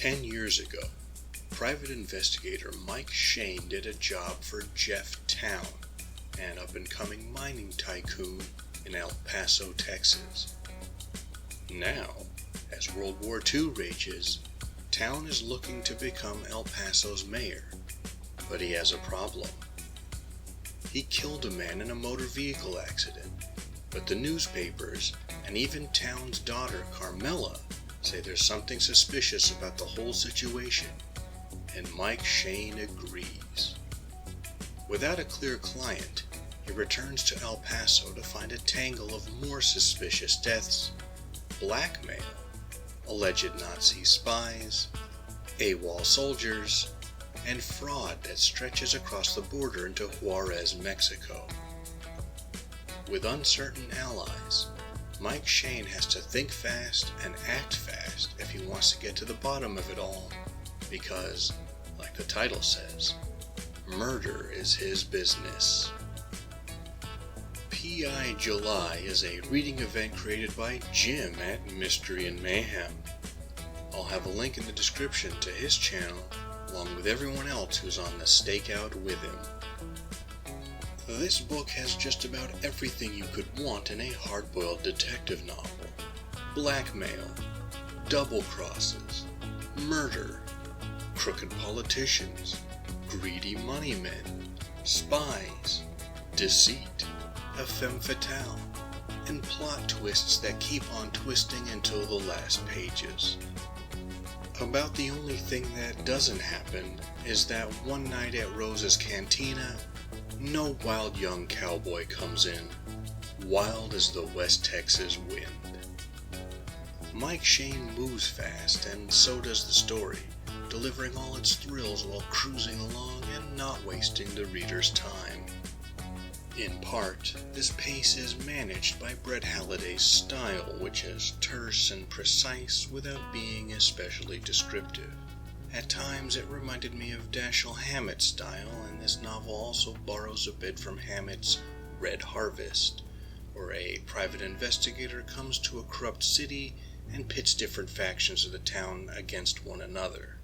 10 years ago, private investigator Mike Shayne did a job for Jeff Town, an up-and-coming mining tycoon in El Paso, Texas. Now, as World War II rages, Town is looking to become El Paso's mayor, but he has a problem. He killed a man in a motor vehicle accident, but the newspapers, and even Town's daughter Carmela, say there's something suspicious about the whole situation, and Mike Shayne agrees. Without a clear client, he returns to El Paso to find a tangle of more suspicious deaths, blackmail, alleged Nazi spies, AWOL soldiers, and fraud that stretches across the border into Juarez, Mexico. With uncertain allies, Mike Shayne has to think fast and act fast if he wants to get to the bottom of it all, because, like the title says, murder is his business. P.I. July is a reading event created by Jim at Mystery and Mayhem. I'll have a link in the description to his channel, along with everyone else who's on the stakeout with him. This book has just about everything you could want in a hard-boiled detective novel. Blackmail, double crosses, murder, crooked politicians, greedy money men, spies, deceit, a femme fatale, and plot twists that keep on twisting until the last pages. About the only thing that doesn't happen is that one night at Rose's Cantina, no wild young cowboy comes in, wild as the West Texas wind. Mike Shayne moves fast, and so does the story, delivering all its thrills while cruising along and not wasting the reader's time. In part, this pace is managed by Brett Halliday's style, which is terse and precise without being especially descriptive. At times it reminded me of Dashiell Hammett's style, and this novel also borrows a bit from Hammett's Red Harvest, where a private investigator comes to a corrupt city and pits different factions of the town against one another.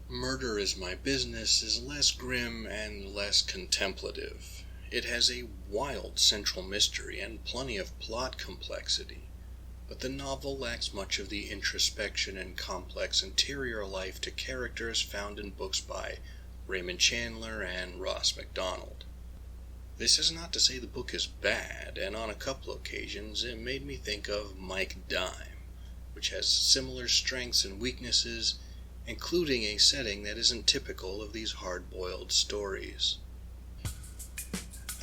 Murder Is My Business is less grim and less contemplative. It has a wild central mystery and plenty of plot complexity, but the novel lacks much of the introspection and complex interior life to characters found in books by Raymond Chandler and Ross Macdonald. This is not to say the book is bad, and on a couple occasions it made me think of Mike Dime, which has similar strengths and weaknesses, including a setting that isn't typical of these hard-boiled stories.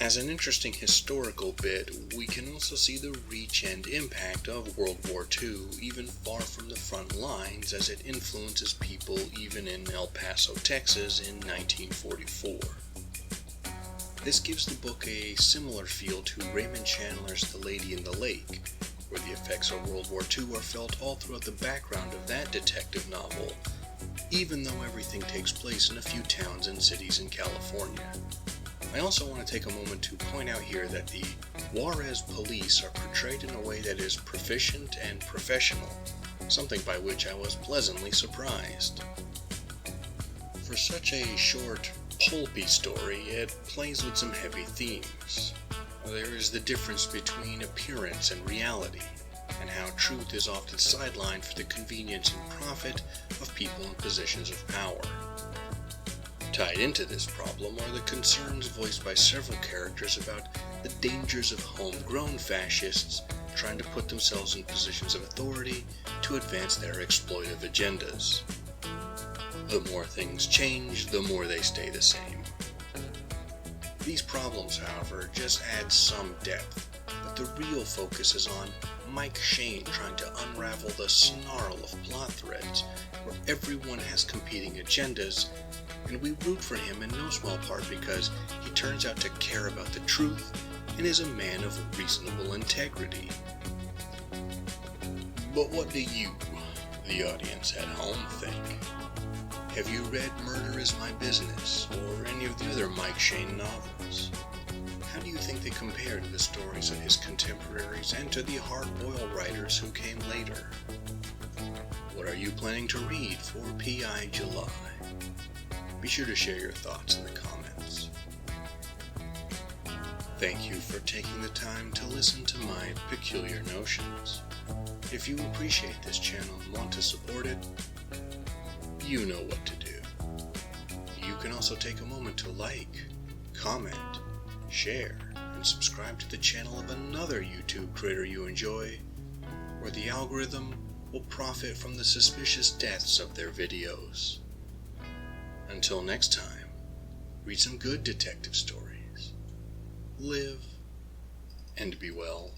As an interesting historical bit, we can also see the reach and impact of World War II even far from the front lines as it influences people even in El Paso, Texas in 1944. This gives the book a similar feel to Raymond Chandler's The Lady in the Lake, where the effects of World War II are felt all throughout the background of that detective novel, even though everything takes place in a few towns and cities in California. I also want to take a moment to point out here that the Juarez police are portrayed in a way that is proficient and professional, something by which I was pleasantly surprised. For such a short, pulpy story, it plays with some heavy themes. There is the difference between appearance and reality, and how truth is often sidelined for the convenience and profit of people in positions of power. Tied into this problem are the concerns voiced by several characters about the dangers of homegrown fascists trying to put themselves in positions of authority to advance their exploitive agendas. The more things change, the more they stay the same. These problems, however, just add some depth, but the real focus is on Mike Shayne trying to unravel the snarl of plot threads where everyone has competing agendas, and we root for him in no small part because he turns out to care about the truth and is a man of reasonable integrity. But what do you, the audience at home, think? Have you read Murder Is My Business or any of the other Mike Shayne novels? How do you think they compare to the stories of his contemporaries and to the hard-boiled writers who came later? What are are you planning to read for PI July? Be sure to share your thoughts in the comments. Thank you for taking the time to listen to my peculiar notions. If you appreciate this channel and want to support it, you know what to do. You can also take a moment to like, comment, share, and subscribe to the channel of another YouTube creator you enjoy, where the algorithm will profit from the suspicious deaths of their videos. Until next time, read some good detective stories, live, and be well.